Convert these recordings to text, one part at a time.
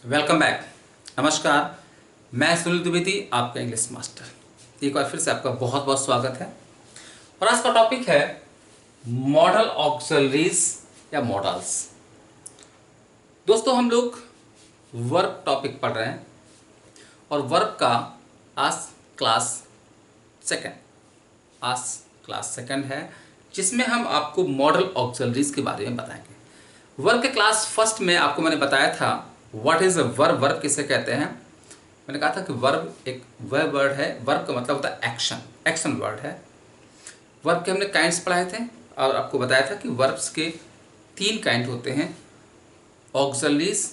Welcome back. नमस्कार, मैं सुनील द्विवेदी, आपका इंग्लिश मास्टर। एक बार फिर से आपका बहुत बहुत स्वागत है। और आज का टॉपिक है मॉडल ऑक्सिलरीज या मॉडल्स। दोस्तों, हम लोग वर्ब टॉपिक पढ़ रहे हैं और वर्ब का आज क्लास सेकंड आज क्लास सेकंड है, जिसमें हम आपको मॉडल ऑक्सिलरीज के बारे में बताएंगे। वर्ब के क्लास फर्स्ट में आपको मैंने बताया था what is a verb. Verb किसे कहते हैं? मैंने कहा था कि वर्ब एक वह वर्ड है, वर्ब का मतलब होता है एक्शन, एक्शन वर्ड है। वर्ब के हमने काइंड्स पढ़ाए थे और आपको बताया था कि वर्ब्स के 3 काइंड होते हैं, ऑक्सिलरीज,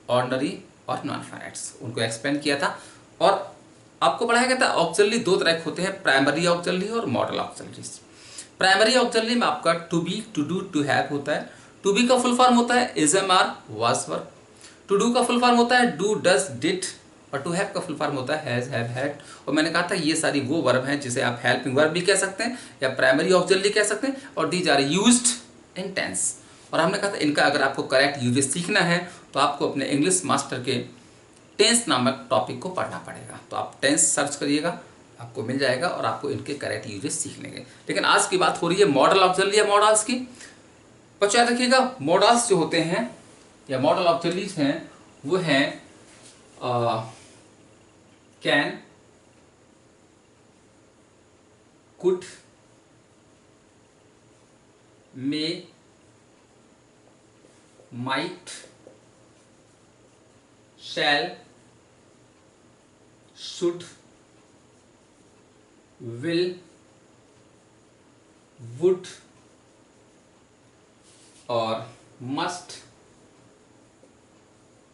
ऑर्डिनरी और नॉन फाइनाइट्स। उनको एक्सप्लेन किया था और आपको पढ़ाया गया था ऑक्सिलरी 2 तरह के होते हैं, प्राइमरी ऑक्सिलरी और मॉडल ऑक्सिलरीज। प्राइमरी ऑक्सिलरी में आपका to be, to do, to have होता है। टू बी का फुल फॉर्म होता है is, am, are, was, were. To do का फुल फॉर्म होता है डू, डज, डिड। और टू हैव का फुल फॉर्म होता है हैज, हैव, हैड। और मैंने कहा था ये सारी वो वर्ब हैं जिसे आप हेल्पिंग वर्ब भी कह सकते हैं या प्राइमरी ऑक्सिलरी कह सकते हैं, और these are used in tense. और हमने कहा था इनका अगर आपको करेक्ट यूजेज सीखना है तो आपको अपने इंग्लिश मास्टर के टेंस नामक टॉपिक को पढ़ना पड़ेगा। तो आप टेंस सर्च करिएगा, आपको मिल जाएगा और आपको इनके करेक्ट यूजेज सीख लेंगे। लेकिन आज की बात हो रही है मॉडल ऑक्सिलरी या मॉडल्स की। बच्चों याद रखिएगा, मॉडल्स जो होते हैं या मॉडल ऑक्सिलरीज हैं वो हैं can, could, may, might, shall, should, will, would और must,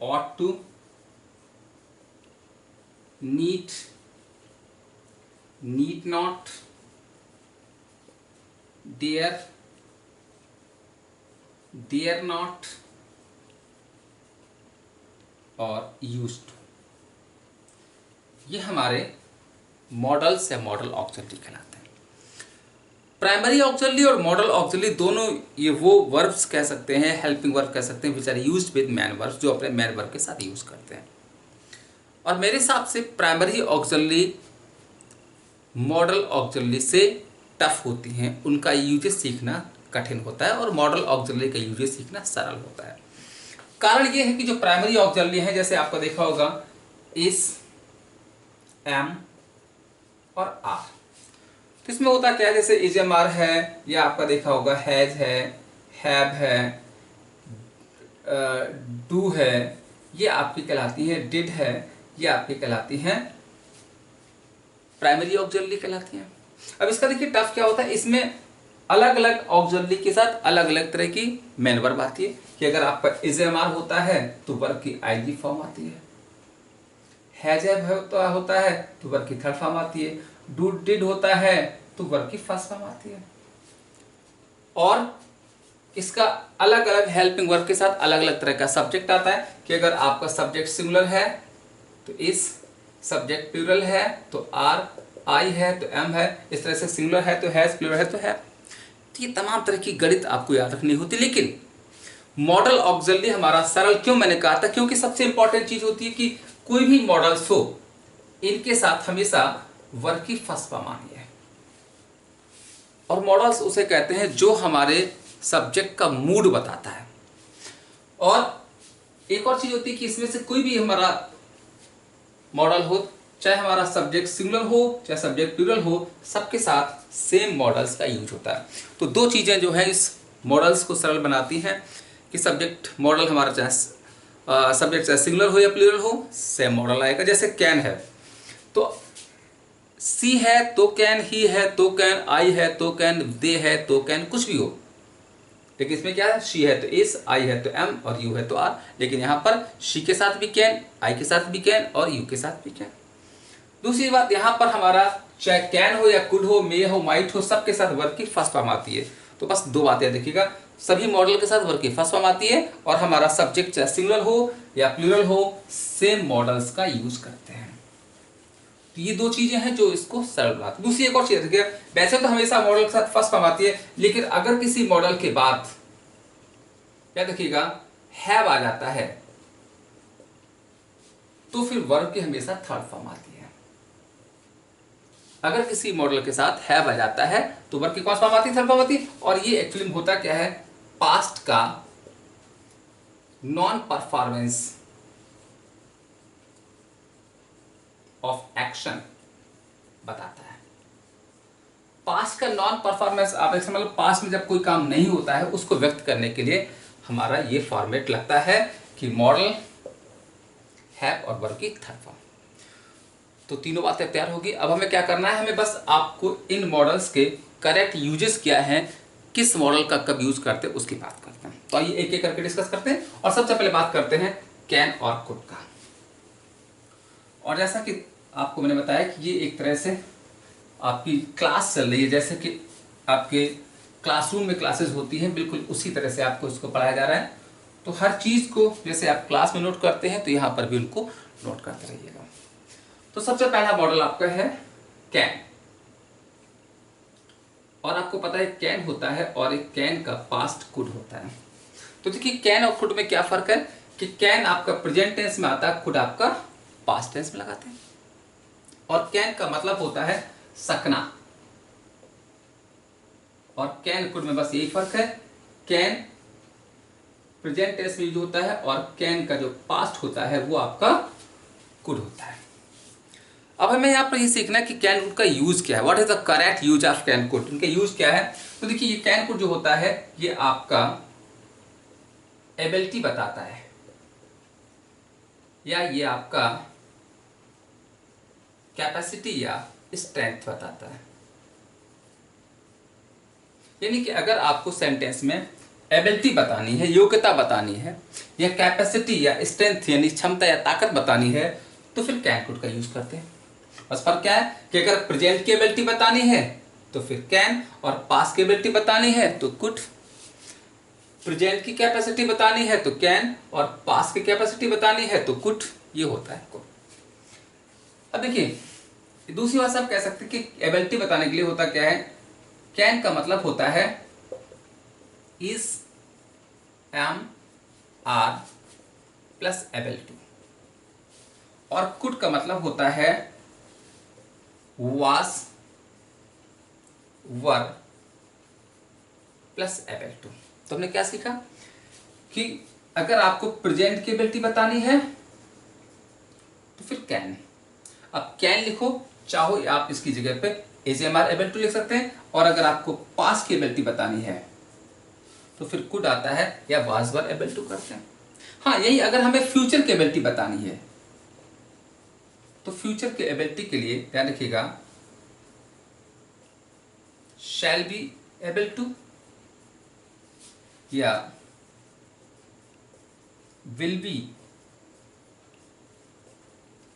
ought to, need, need not, dare, dare not और used to। ये हमारे मॉडल्स या मॉडल ऑक्सिलरी कहलाते हैं। प्राइमरी ऑक्सिलरी और मॉडल ऑक्सिलरी दोनों ये वो वर्ब्स कह सकते हैं, हेल्पिंग वर्ब कह सकते हैं, which are used with main verbs, जो अपने मैन वर्ब के साथ यूज करते हैं। और मेरे हिसाब से प्राइमरी ऑक्सिलरी मॉडल ऑक्सिलरी से टफ होती हैं, उनका यूजेस सीखना कठिन होता है और मॉडल ऑक्सिलरी का यूजेस सीखना सरल होता है। कारण ये है कि जो प्राइमरी ऑक्सिलरी है, जैसे आपको देखा होगा इस, एम और आर, तो इसमें होता क्या है, जैसे इज, एम, आर है, या आपका देखा होगा हैज है, हैव है, डू है, ये आपकी कहलाती है, डिड है, ये आपकी कहलाती हैं प्राइमरी ऑक्सिलरी कहलाती हैं। अब इसका देखिए टफ क्या होता है, इसमें अलग अलग ऑक्सिलरी के साथ अलग अलग तरह की मेन वर्ब आती है कि अगर आपका इज, एम, आर होता है तो वर्ब की आईजी फॉर्म आती है, हैज होता है तो वर्ब की थर्ड फॉर्म आती है, डू डिड होता है तो वर्ब की फर्स्ट फॉर्म आती है। और इसका अलग अलग हेल्पिंग वर्ब के साथ अलग अलग तरह का सब्जेक्ट आता है कि अगर आपका सब्जेक्ट सिंगुलर है तो इस, सब्जेक्ट प्लूरल है तो आर, आई है तो एम है, इस तरह से सिंगुलर है तो हैज, प्लूरल है तो है। तो ये तमाम तरह की गणित आपको याद रखनी होती। लेकिन मॉडल ऑक्सिलरी हमारा सरल क्यों मैंने कहा था, क्योंकि सबसे इंपॉर्टेंट चीज होती है कि कोई भी मॉडल्स हो इनके साथ हमेशा वर्ब की फर्स्ट फॉर्म आनी है। और मॉडल्स उसे कहते हैं जो हमारे सब्जेक्ट का मूड बताता है। और एक और चीज होती है कि इसमें से कोई भी हमारा मॉडल हो, चाहे हमारा सब्जेक्ट सिंगुलर हो चाहे सब्जेक्ट प्लूरल हो, सबके साथ सेम मॉडल्स का यूज होता है। तो दो चीजें जो है इस मॉडल्स को सरल बनाती हैं कि सब्जेक्ट मॉडल हमारा चाहे सब्जेक्ट चाहे सिंगुलर हो या प्लूरल हो, सेम मॉडल आएगा। जैसे कैन है तो सी है तो कैन, ही है तो कैन, आई है तो कैन, दे है तो कैन, कुछ भी हो। लेकिन इसमें क्या है, शी है तो इस, आई है तो एम और यू है तो आर। लेकिन यहाँ पर शी के साथ भी कैन, आई के साथ भी कैन और यू के साथ भी कैन। दूसरी बात, यहाँ पर हमारा चाहे कैन हो या कुड हो, मे हो, माइट हो, सबके साथ वर्ब की फर्स्ट फॉर्म आती है। तो बस दो बातें देखिएगा, सभी मॉडल के साथ वर्ब की फर्स्ट फॉर्म आती है और हमारा सब्जेक्ट चाहे सिंगुलर हो या प्लूरल हो, सेम मॉडल्स का यूज करते हैं। तो ये दो चीजें हैं जो इसको सरल बनाती है। दूसरी एक और चीज देखिए, वैसे तो हमेशा मॉडल के साथ फर्स्ट फॉर्म आती है, लेकिन अगर किसी मॉडल के बाद क्या देखिएगा हैव आ जाता है तो फिर वर्ब की हमेशा थर्ड फॉर्म आती है। अगर किसी मॉडल के साथ हैव आ जाता है तो वर्ब की कौन सी फॉर्म आती है? थर्ड फॉर्म आती है। और ये एक्चुअली में होता क्या है, पास्ट का नॉन परफॉर्मेंस ऑफ एक्शन बताता है। पास्ट का नॉन परफॉर्मेंस ऑफ एक्शन मतलब पास्ट में जब कोई काम नहीं होता है उसको व्यक्त करने के लिए हमारा ये फॉर्मेट लगता है कि मॉडल, हैव और वर्ब की थर्ड फॉर्म। तो तीनों बातें तैयार होगी। अब हमें क्या करना है, हमें बस आपको इन मॉडल्स के करेक्ट यूजेस क्या हैं, किस मॉडल का कब यूज करते हैं उसकी बात करते हैं। तो आइए एक एक करके डिस्कस करते हैं। और सबसे पहले बात करते हैं कैन और कुड का। और जैसा कि आपको मैंने बताया कि ये एक तरह से आपकी क्लास चल रही है, जैसे कि आपके क्लासरूम में क्लासेस होती हैं, बिल्कुल उसी तरह से आपको इसको पढ़ाया जा रहा है। तो हर चीज़ को जैसे आप क्लास में नोट करते हैं तो यहाँ पर भी उनको नोट करते रहिएगा। तो सबसे पहला मॉडल आपका है कैन। और आपको पता है कैन होता है और एक कैन का पास्ट कुड होता है। तो देखिए कैन और कुड में क्या फर्क है कि कैन आपका प्रेजेंट टेंस में आता है, कुड आपका पास्ट टेंस में लगाते हैं। और कैन का मतलब होता है सकना, और कैन कुड में बस यही फर्क है, कैन प्रेजेंट टेंस में यूज होता है और कैन का जो पास्ट होता है वो आपका कुड होता है। अब हमें यहाँ पर ये सीखना है कि कैन कुड का यूज क्या है, what is the correct use of can could, इनके यूज क्या है। तो देखिए ये कैन कुड जो होता है ये आपका एबिलिटी बताता है, या ये आपका कैपेसिटी या स्ट्रेंथ बताता है। यानी कि अगर आपको सेंटेंस में एबिलिटी बतानी है, योग्यता बतानी है, या कैपेसिटी या स्ट्रेंथ यानी क्षमता या ताकत बतानी है तो फिर कैन कुड का यूज करते हैं। बस फर्क क्या है कि अगर प्रेजेंट की एबिलिटी बतानी है तो फिर कैन, और पास्ट की एबिलिटी बतानी है तो कुड। प्रेजेंट की कैपेसिटी बतानी है तो कैन, और पास्ट की कैपेसिटी बतानी है तो कुड। ये होता है कुड। अब देखिए दूसरी बात आप कह सकते हैं कि एबिलिटी बताने के लिए होता क्या है, कैन का मतलब होता है is, am, are plus ability, और कुड का मतलब होता है वाज, वर प्लस एबिलिटी। तो हमने क्या सीखा कि अगर आपको प्रेजेंट की एबिलिटी बतानी है तो फिर कैन। अब कैन लिखो, चाहो आप इसकी जगह पे एजीएमआर एबिलिटी लिख सकते हैं, और अगर आपको पास्ट की एबिलिटी बतानी है तो फिर कुड आता है या वाज वर एबिलिटी करते हैं। हाँ यही अगर हमें फ्यूचर की एबिलिटी बतानी है तो फ्यूचर की एबिलिटी के लिए ध्यान रखिएगा शैल बी एबल टू या will be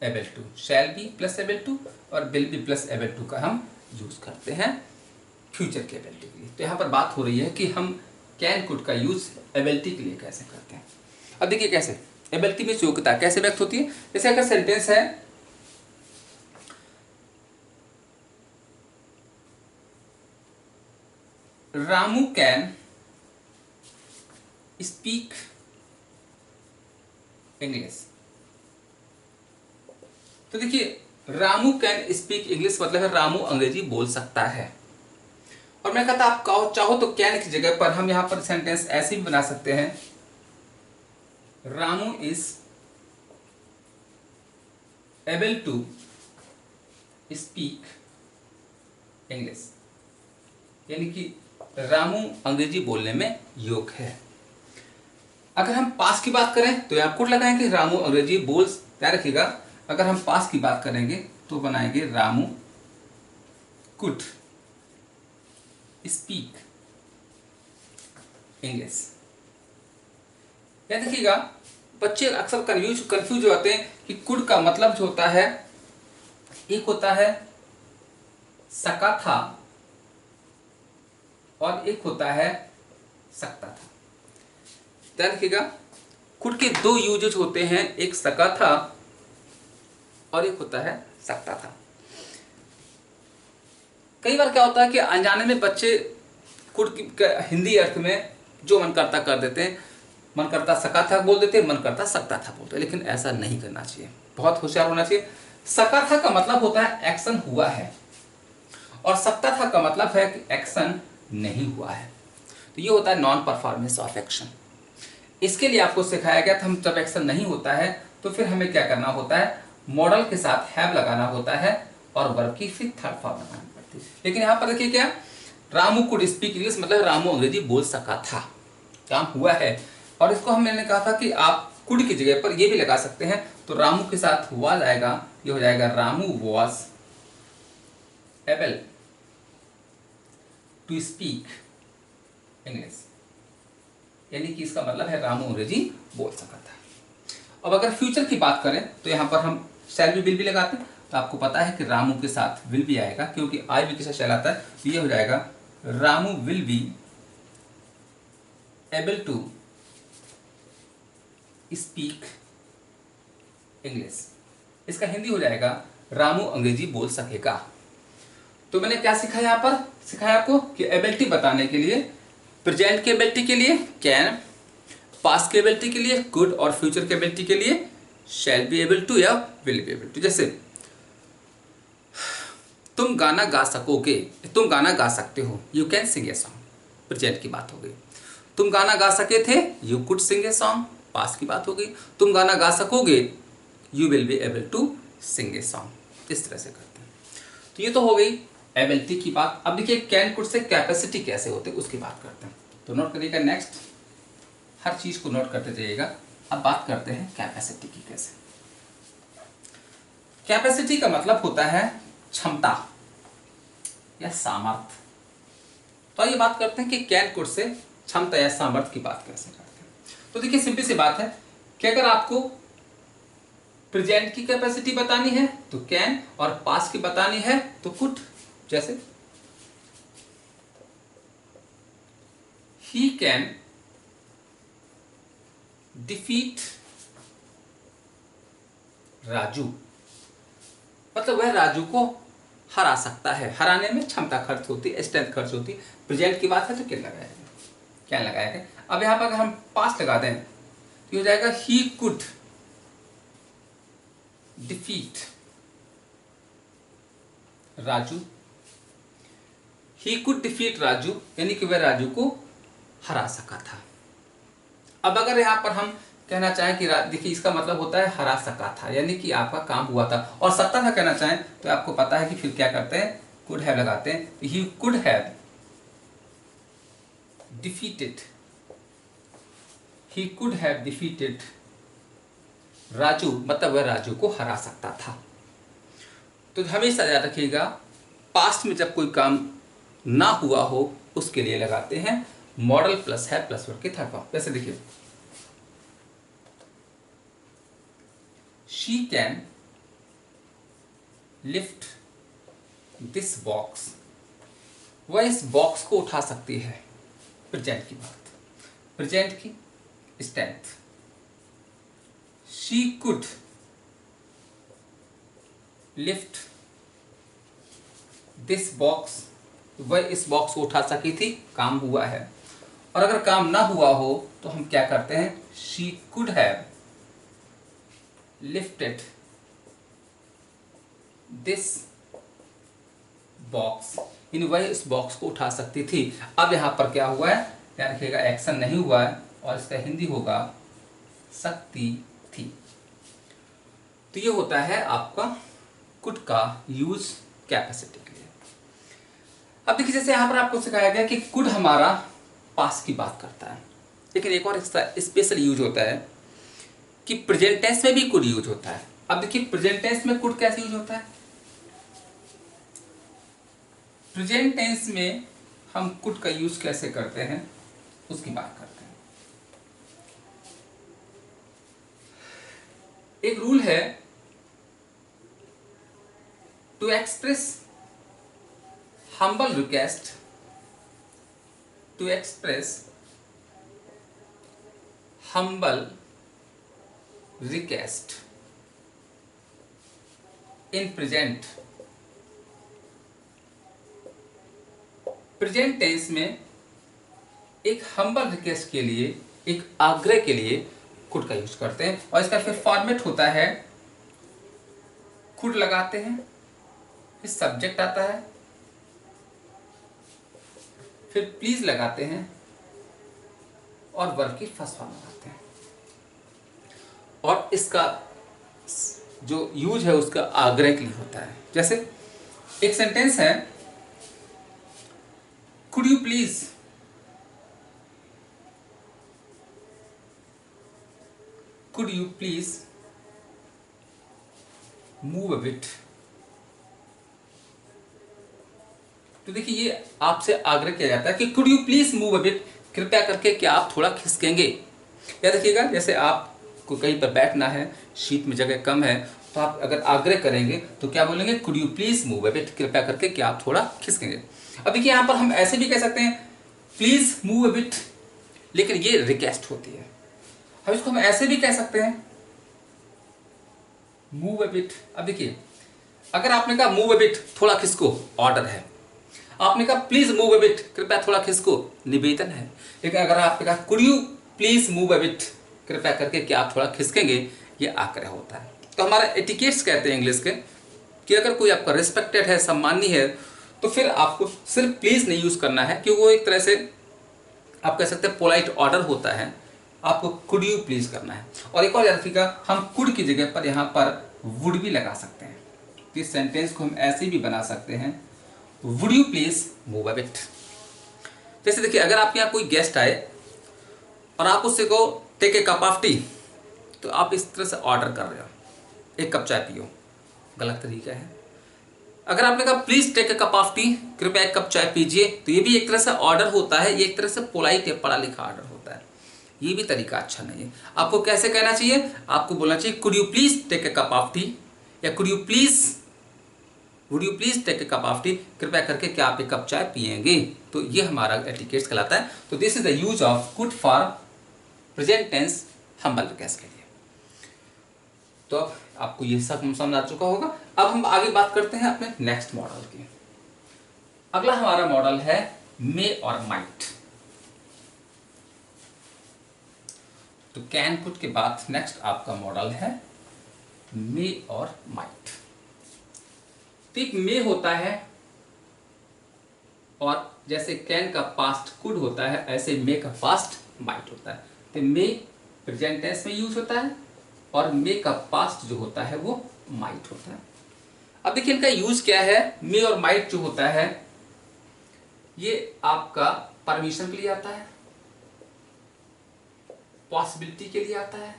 able to. Shall be plus able to और will be plus able to का हम यूज करते हैं फ्यूचर की एबिलिटी के लिए। तो यहाँ पर बात हो रही है कि हम कैन कुड का यूज एबिलिटी के लिए कैसे करते हैं। अब देखिए कैसे एबिलिटी में योग्यता कैसे व्यक्त होती है। जैसे अगर सेंटेंस है रामू कैन स्पीक इंग्लिश, तो देखिए रामू कैन स्पीक इंग्लिश मतलब है रामू अंग्रेजी बोल सकता है। और मैं कहता आप चाहो तो कैन की जगह पर हम यहां पर सेंटेंस ऐसे भी बना सकते हैं Ramu is able to speak English, यानी कि रामू अंग्रेजी बोलने में योग्य है। अगर हम पास की बात करें तो यहां कुड लगाएंगे रामू अंग्रेजी बोल, ध्यान रखिएगा अगर हम पास की बात करेंगे तो बनाएंगे रामू कुड स्पीक इंग्लिश। याद रखिएगा बच्चे अक्सर कंफ्यूज होते हैं कि कुड का मतलब जो होता है एक होता है सका था और एक होता है सकता था। ध्यान रखिएगा कुड के दो यूजेज होते हैं, एक सका था और एक होता है सकता था। कई बार क्या होता है कि अनजाने में बच्चे कुड की हिंदी अर्थ में जो मन करता कर देते हैं, मन करता सका था बोल देते हैं, मन करता सकता था बोलते हैं, लेकिन ऐसा नहीं करना चाहिए। बहुत होशियार होना चाहिए। सका था का मतलब होता है एक्शन हुआ है, और सकता था का मतलब है कि एक्शन नहीं हुआ है। तो ये होता है नॉन परफॉर्मेंस ऑफ एक्शन। इसके लिए आपको सिखाया गया था हम जब एक्शन नहीं होता है तो फिर हमें क्या करना होता है, मॉडल के साथ हैव लगाना होता है और वर्ब की फिर थर्ड फॉर्म लगानी पड़ती है। लेकिन यहाँ पर देखिए क्या, रामू कुड स्पीक इंग्लिश मतलब रामू अंग्रेजी बोल सका था, काम हुआ है। और इसको हम मैंने कहा था कि आप कुड की जगह पर ये भी लगा सकते हैं, तो रामू के साथ वाज आएगा, ये हो जाएगा Ramu was able to speak English, यानी कि इसका मतलब है रामू अंग्रेजी बोल सका था। अब अगर फ्यूचर की बात करें तो यहाँ पर हम शैल भी विल भी लगाते हैं, तो आपको पता है कि रामू के साथ विल भी आएगा, क्योंकि आई भी के साथ शैल आता है, तो ये हो जाएगा Ramu will be able to speak English. इसका हिंदी हो जाएगा रामू अंग्रेजी बोल सकेगा। तो मैंने क्या सिखाया यहाँ पर, सिखाया आपको कि एबिलिटी बताने के लिए प्रेजेंट की एबिलिटी के लिए कैन, पास्ट की एबिलिटी के लिए कुड, और फ्यूचर की एबिलिटी के लिए शैल बी एबल टू या विल बी एबल टू। जैसे तुम गाना गा सकोगे, तुम गाना गा सकते हो, you can sing a song, present की बात हो गई। तुम गाना गा सके थे, you could sing a song, past की बात हो गई। तुम गाना गा सकोगे, you will be able to sing a song. इस तरह से करते हैं। तो ये तो हो गई एबिलिटी की बात। अब देखिए कैन कुड से कैपेसिटी कैसे होते हैं उसकी बात करते हैं। तो नोट करिएगा, नेक्स्ट हर चीज को नोट करते जाइएगा। अब बात करते हैं कैपेसिटी की। कैसे, कैपेसिटी का मतलब होता है क्षमता या सामर्थ्य। तो आइए बात करते हैं कि कैन कुड से क्षमता या सामर्थ्य की बात कैसे करते हैं। तो देखिए सिंपल सी बात है कि अगर आपको प्रेजेंट की कैपेसिटी बतानी है तो कैन, और पास्ट की बतानी है तो कुड। जैसे ही कैन डिफीट राजू, मतलब वह राजू को हरा सकता है। हराने में क्षमता खर्च होती है, स्ट्रेंथ खर्च होती है। प्रेजेंट की बात है तो क्या लगाया है, क्या लगाया है। अब यहां पर अगर हम पास्ट लगा दें तो हो जाएगा he could defeat Raju. He could defeat Raju यानी कि वह राजू को हरा सका था। अब अगर यहां पर हम कहना चाहें कि देखिए इसका मतलब होता है हरा सका था, यानी कि आपका काम हुआ था। और सकता था कहना चाहें तो आपको पता है कि फिर क्या करते हैं, कुड हैव लगाते हैं। He could have defeated, he could have defeated Raju, मतलब वह राजू को हरा सकता था। तो हमेशा याद रखिएगा पास्ट में जब कोई काम ना हुआ हो उसके लिए लगाते हैं मॉडल प्लस है प्लस वर्ब के थर्ड फॉर्म। जैसे देखिए she can lift this box, वह इस बॉक्स को उठा सकती है। प्रेजेंट की बात, प्रेजेंट की strength. She could lift this box, वह इस बॉक्स को उठा सकी थी, काम हुआ है। और अगर काम ना हुआ हो तो हम क्या करते हैं, she could have lifted this box, इन वह इस बॉक्स को उठा सकती थी। अब यहां पर क्या हुआ है, ध्यान रखिएगा एक्शन नहीं हुआ है और इसका हिंदी होगा सकती थी। तो ये होता है आपका कुड का यूज कैपेसिटी के लिए। अब देखिए जैसे यहां पर आपको सिखाया गया कि कुड हमारा पास्ट की बात करता है, लेकिन एक और स्पेशल यूज होता है कि प्रेजेंट टेंस में भी कुड यूज होता है। अब देखिए प्रेजेंट टेंस में कुड कैसे यूज होता है। प्रेजेंट टेंस में हम कुड का यूज कैसे करते हैं उसकी बात करते हैं। एक रूल है, to express humble request, to express humble request in present, present tense में एक हम्बल रिक्वेस्ट के लिए, एक आग्रह के लिए कुड का यूज करते हैं। और इसका फिर फॉर्मेट होता है कुड लगाते हैं, फिर सब्जेक्ट आता है, फिर प्लीज लगाते हैं और वर्ब की फर्स्ट फॉर्म लगाते हैं। और इसका जो यूज है उसका आग्रह के लिए होता है। जैसे एक सेंटेंस है, could you please, could you please move a bit। तो देखिए ये आपसे आग्रह किया जाता है कि could you please move a bit, कृपया करके क्या आप थोड़ा खिसकेंगे। या देखिएगा जैसे आपको कहीं पर बैठना है, शीट में जगह कम है, तो आप अगर आग्रह करेंगे तो क्या बोलेंगे, could you please move a bit, कृपया करके क्या आप थोड़ा खिसकेंगे। अब देखिए यहाँ पर हम ऐसे भी कह सकते हैं प्लीज मूव a bit, लेकिन ये रिक्वेस्ट होती है। अब इसको हम ऐसे भी कह सकते हैं मूव अ बिट। अब देखिए अगर आपने कहा मूव अ बिट, थोड़ा खिसको, ऑर्डर है। आपने कहा प्लीज मूव अ बिट, कृपया थोड़ा खिसको, निवेदन है। लेकिन अगर आपने कहा could you please move a bit, कृपया करके क्या आप थोड़ा खिसकेंगे, ये आग्रह होता है। तो हमारा एटिकेट्स कहते हैं इंग्लिश के कि अगर कोई आपका रिस्पेक्टेड है, सम्मानीय है, तो फिर आपको सिर्फ प्लीज नहीं यूज करना है, क्योंकि वो एक तरह से आप कह सकते हैं पोलाइट ऑर्डर होता है, आपको कुड यू प्लीज करना है। और एक और याद रखिएगा, हम कुड की जगह पर यहाँ पर वुड भी लगा सकते हैं। तो इस सेंटेंस को हम ऐसे भी बना सकते हैं, would you please move a bit. जैसे देखिए अगर आपके यहाँ कोई गेस्ट आए और आप उससे को take a cup of tea, तो आप इस तरह से ऑर्डर कर रहे हो, एक कप चाय पियो, गलत तरीका है। अगर आपने कहा please take a cup of tea, कृपया एक कप चाय पीजिए, तो ये भी एक तरह से ऑर्डर होता है, ये एक तरह से पोलाइट या पढ़ा लिखा ऑर्डर होता है। ये भी तरीका अच्छा नहीं है। आपको कैसे कहना चाहिए, आपको बोलना चाहिए could you please take a cup of tea, या could you please, would you please take a cup of tea, कृपया करके क्या आप एक कप चाय पिएंगे। तो ये हमारा एटिकेट्स कहलाता है। तो this is the use of could for present tense humble request के लिए। तो अब आपको ये सब समझ आ चुका होगा। अब हम आगे बात करते हैं अपने नेक्स्ट मॉडल की। अगला हमारा मॉडल है मे और माइट। तो कैन पुट के बाद नेक्स्ट आपका मॉडल है मे और माइट। तो एक मे होता है, और जैसे कैन का पास्ट कुड होता है, ऐसे मे का पास्ट माइट होता है। तो मे प्रेजेंट टेंस में यूज होता है, और मे का पास्ट जो होता है वो माइट होता है। अब देखिए इनका यूज क्या है। मे और माइट जो होता है ये आपका परमिशन के लिए आता है, पॉसिबिलिटी के लिए आता है,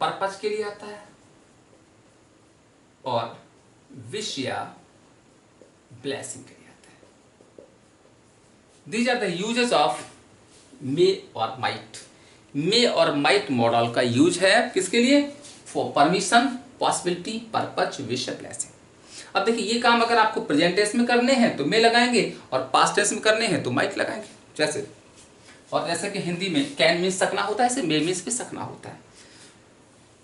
पर्पस के लिए आता है, और विश या ब्लेसिंग के लिए आता है। These are the usages of may और माइट। मे और माइट मॉडल का यूज है किसके लिए, for permission, possibility, purpose, wish या ब्लेसिंग। अब देखिए ये काम अगर आपको प्रेजेंट टेंस में करने हैं तो मे लगाएंगे, और पास्ट टेंस में करने हैं तो माइट लगाएंगे। जैसे और जैसे कि हिंदी में कैन मीन्स सकना होता है, ऐसे मे मीन्स भी सकना होता है,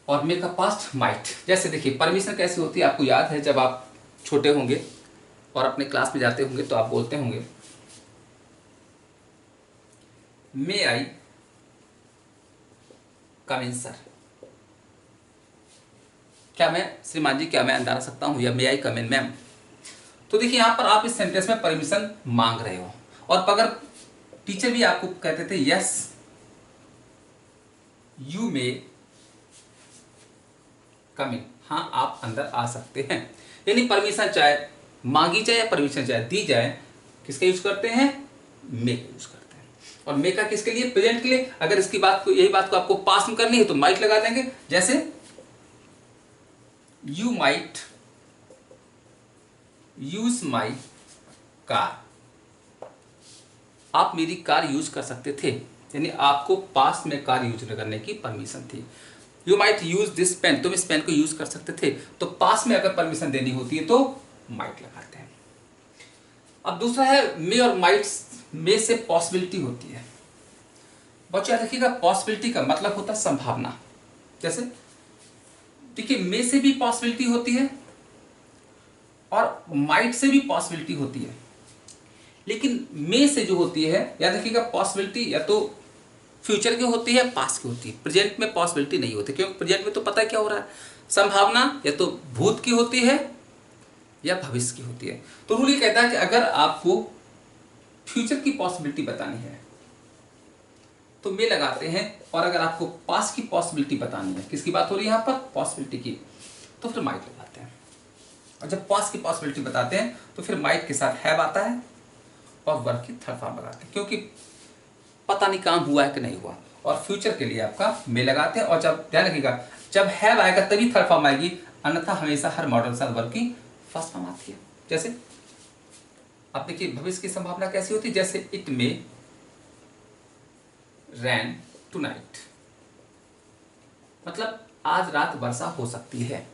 और मे का पास्ट माइट। जैसे देखिए परमिशन कैसी होती है, आपको याद है जब आप छोटे होंगे और अपने क्लास में जाते होंगे तो आप बोलते होंगे मे आई कम इन सर, क्या मैं श्रीमान जी क्या मैं अंदर आ सकता हूं, या मे आई कम इन मैम। तो देखिए यहां पर आप इस सेंटेंस में परमिशन मांग रहे हो, और अगर टीचर भी आपको कहते थे यस यू मे कम इन, हाँ आप अंदर आ सकते हैं, यानी परमिशन चाहे मांगी जाए या परमिशन चाहे दी जाए, किसका यूज करते हैं, मे का यूज करते हैं। और मे का किसके लिए, प्रेजेंट के लिए। अगर इसकी बात को, यही बात को आपको पास्ट में करनी है तो माइट लगा देंगे। जैसे you might use my car, आप मेरी कार यूज कर सकते थे, यानी आपको पास्ट में कार यूज करने की परमिशन थी। You might use this pen, तुम इस पेन को यूज कर सकते थे। तो पास्ट में अगर परमिशन देनी होती है तो माइट लगाते हैं। अब दूसरा है मे और माइट। मे से पॉसिबिलिटी होती है। बच्चों याद रखिएगा पॉसिबिलिटी का मतलब होता है संभावना। जैसे देखिए मे से भी पॉसिबिलिटी होती है और माइट से भी पॉसिबिलिटी होती है, लेकिन मे से जो होती है याद रखिएगा पॉसिबिलिटी या तो फ्यूचर की होती है, पास्ट की होती है, प्रेजेंट में पॉसिबिलिटी नहीं होती, क्योंकि प्रेजेंट में तो पता है क्या हो रहा है, संभावना या तो भूत की होती है या भविष्य की होती है। तो रूल ये कहता है कि अगर आपको फ्यूचर की पॉसिबिलिटी बतानी है तो मे लगाते हैं, और अगर आपको पास्ट की पॉसिबिलिटी बतानी है, किसकी बात हो रही है यहाँ पर, पॉसिबिलिटी की, तो फिर माइट लगाते हैं। और जब पास्ट की पॉसिबिलिटी बताते हैं तो फिर माइट के साथ हैव आता है और वर्ब की थर्ड फॉर्म लगाते हैं, क्योंकि पता नहीं काम हुआ है कि नहीं हुआ। और फ्यूचर के लिए आपका मे लगाते हैं, और जब ध्यान रखिएगा जब हैव आएगा तभी थर्ड फॉर्म आएगी, अन्यथा हमेशा हर मॉडल साथ वर्ब की फर्स्ट फॉर्म आती है। जैसे अब देखिए भविष्य की संभावना कैसी होती है, जैसे इट मे रैन टुनाइट, मतलब आज रात वर्षा हो सकती है।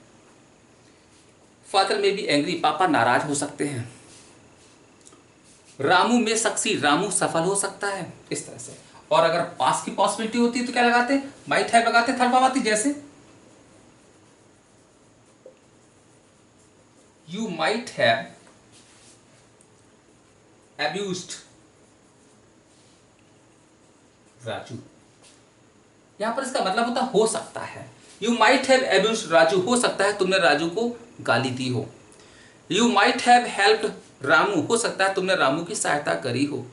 फादर में बी एंग्री, पापा नाराज हो सकते हैं। रामू में सक्सीड, रामू सफल हो सकता है, इस तरह से। और अगर पास की पॉसिबिलिटी होती है तो क्या लगाते हैं, माइट हैव लगाते हैं, थर्ड फॉर्म आती, जैसे you might have abused Raju. यहां पर इसका मतलब होता हो सकता है, you might have abused Raju, हो सकता है तुमने राजू को गाली दी हो। You might have helped Ramu, हो सकता है तुमने रामू की सहायता करी हो।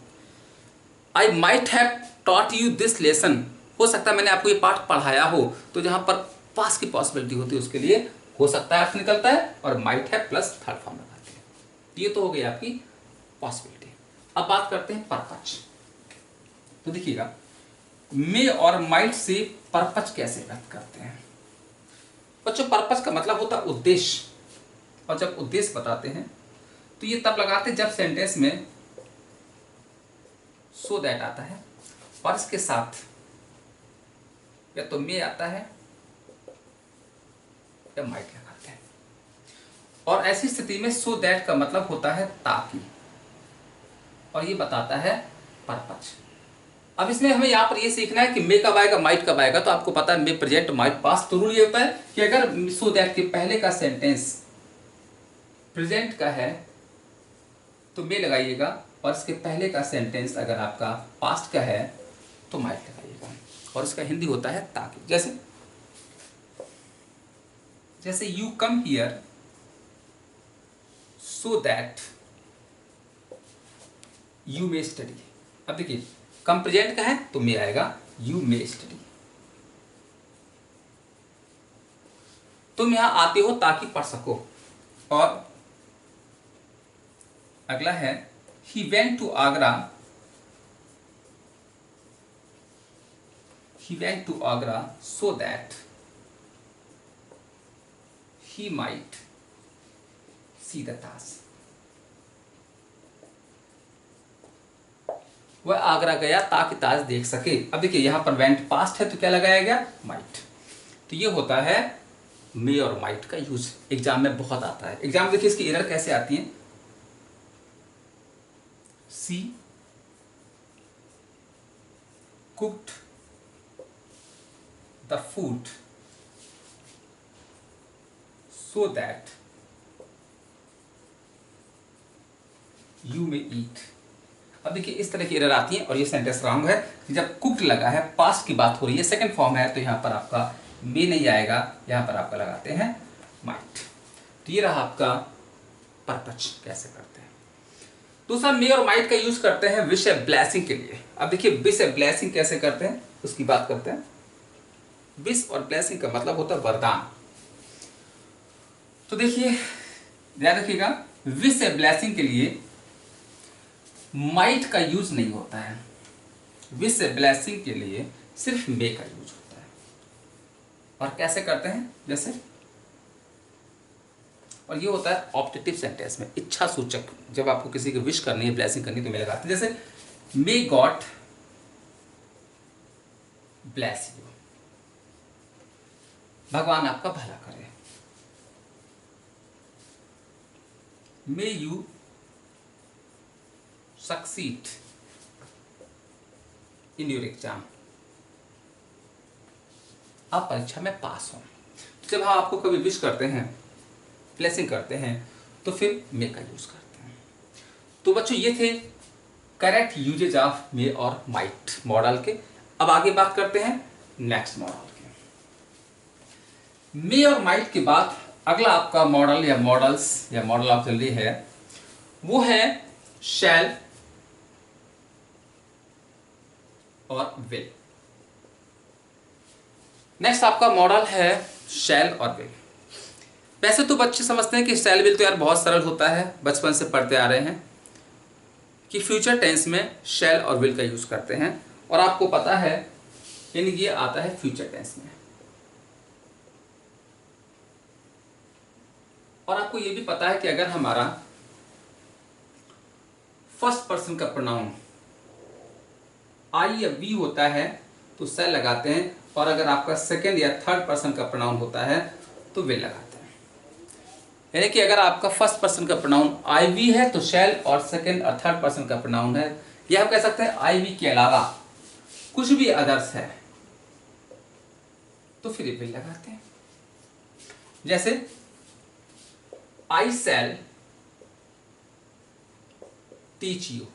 I might have taught you this lesson, हो सकता है मैंने आपको ये पाठ पढ़ाया हो। तो जहां पर पास की पॉसिबिलिटी होती है उसके लिए हो सकता है अर्थ निकलता है, और might have plus third form लगाते हैं। ये तो हो गई आपकी पॉसिबिलिटी। अब बात करते हैं परपच। तो देखिएगा मे और माइट से परपच कैसे व्यक्त करते हैं। बच्चों परपच का मतलब होता है उद्देश्य, और जब उद्देश्य बताते हैं तो ये तब लगाते हैं जब सेंटेंस में सो दैट आता है और इसके साथ या तो मे आता है या माइट लगाते हैं। और ऐसी स्थिति में सो दैट का मतलब होता है ताकि, और ये बताता है परपच। अब इसमें हमें यहाँ पर ये सीखना है कि मे कब आएगा, माइट कब आएगा। तो आपको पता है मे प्रेजेंट माइट पास्ट। तो रूल ये होता है कि अगर सो दैट के पहले का सेंटेंस प्रेजेंट का है तो मे लगाइएगा, और इसके पहले का सेंटेंस अगर आपका पास्ट का है तो माइट लगाइएगा, और इसका हिंदी होता है ताकि। जैसे you come here so that you may study. अब देखिए कम प्रेजेंट का है तो मे आएगा, यू मे स्टडी। तुम यहां आते हो ताकि पढ़ सको। और अगला है he went to Agra, he went to Agra so that he might see the Taj. वह आगरा गया ताकि ताज देख सके। अब देखिए यहां पर वेंट पास्ट है तो क्या लगाया गया, माइट। तो ये होता है मे और माइट का यूज, एग्जाम में बहुत आता है। एग्जाम देखिए इसकी एरर कैसे आती है, सी cooked the food so that you may eat। अब देखिए इस तरह की एरर आती है, और ये सेंटेंस रॉन्ग है। जब कुक्ड लगा है, पास्ट की बात हो रही है, सेकंड फॉर्म है, तो यहाँ पर आपका मे नहीं आएगा, यहाँ पर आपका लगाते हैं माइट। तो ये रहा आपका परपच कैसे करते हैं। दूसरा मे और माइट का यूज करते हैं विश ए ब्लेसिंग के लिए। अब देखिए विश ए ब्लेसिंग कैसे करते हैं उसकी बात करते हैं। विश और ब्लेसिंग का मतलब होता है वरदान। तो देखिए ध्यान रखिएगा, विश ए ब्लेसिंग के लिए माइट का यूज नहीं होता है, विश ए ब्लेसिंग के लिए सिर्फ मे का यूज होता है। और कैसे करते हैं, जैसे, और ये होता है ऑप्टेटिव सेंटेंस में, इच्छा सूचक। जब आपको किसी की विश करनी है, ब्लेसिंग करनी है, तो मे लगाते हैं। जैसे मे गॉड ब्लेस यू, भगवान आपका भला करे। May you succeed in your exam, आप परीक्षा में पास हो। जब हम आपको कभी विश करते हैं, ब्लेसिंग करते हैं, तो फिर मे का यूज करते हैं। तो बच्चों ये थे करेक्ट यूजेज ऑफ मे और माइट मॉडल के। अब आगे बात करते हैं नेक्स्ट मॉडल की। मे और माइट के बाद अगला आपका मॉडल या मॉडल्स या मॉडल ऑक्सिलरी है, वो है शैल और विल। नेक्स्ट आपका मॉडल है शैल और विल। वैसे तो बच्चे समझते हैं कि शैल विल तो यार बहुत सरल होता है, बचपन से पढ़ते आ रहे हैं कि फ्यूचर टेंस में शैल और विल का यूज करते हैं, और आपको पता है यानी ये आता है फ्यूचर टेंस में। और आपको ये भी पता है कि अगर हमारा फर्स्ट पर्सन का प्रोनाउन आई या वी होता है तो शैल लगाते हैं, और अगर आपका सेकंड या थर्ड पर्सन का प्रोनाउन होता है तो विल लगाते हैं। यानी कि अगर आपका फर्स्ट पर्सन का प्रोनाउन आई वी है तो शैल, और सेकंड और थर्ड पर्सन का प्रोनाउन है, या हम कह सकते हैं आई वी के अलावा कुछ भी अदर्स है तो फिर विल लगाते हैं। जैसे I shall teach you,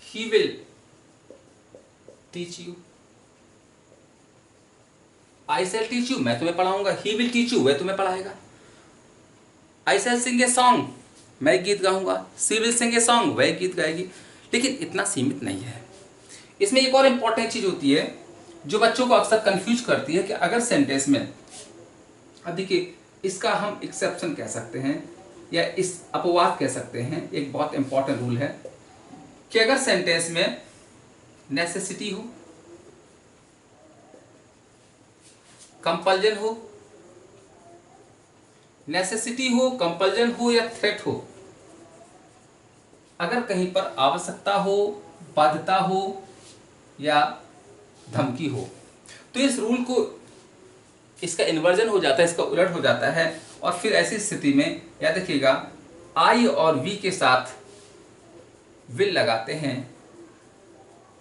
he will teach you. I shall teach you, मैं तुम्हें पढ़ाऊंगा, ही विल टीच यू, वह तुम्हें पढ़ाएगा। आई शैल सिंग ए सॉन्ग, मैं गीत गाऊंगा, सी विल सिंग ए सॉन्ग, वह गीत गाएगी। लेकिन इतना सीमित नहीं है, इसमें एक और इंपॉर्टेंट चीज होती है जो बच्चों को अक्सर कंफ्यूज करती है कि अगर सेंटेंस में, अब देखिए इसका हम एक्सेप्शन कह सकते हैं या इस अपवाद कह सकते हैं, एक बहुत इंपॉर्टेंट रूल है कि अगर सेंटेंस में नेसेसिटी हो, कंपल्जन हो, नेसेसिटी हो, कंपल्जन हो या थ्रेट हो, अगर कहीं पर आवश्यकता हो, बाध्यता हो या धमकी हो, तो इस रूल को, इसका इन्वर्जन हो जाता है, इसका उलट हो जाता है, और फिर ऐसी स्थिति में याद रखिएगा आई और वी के साथ विल लगाते हैं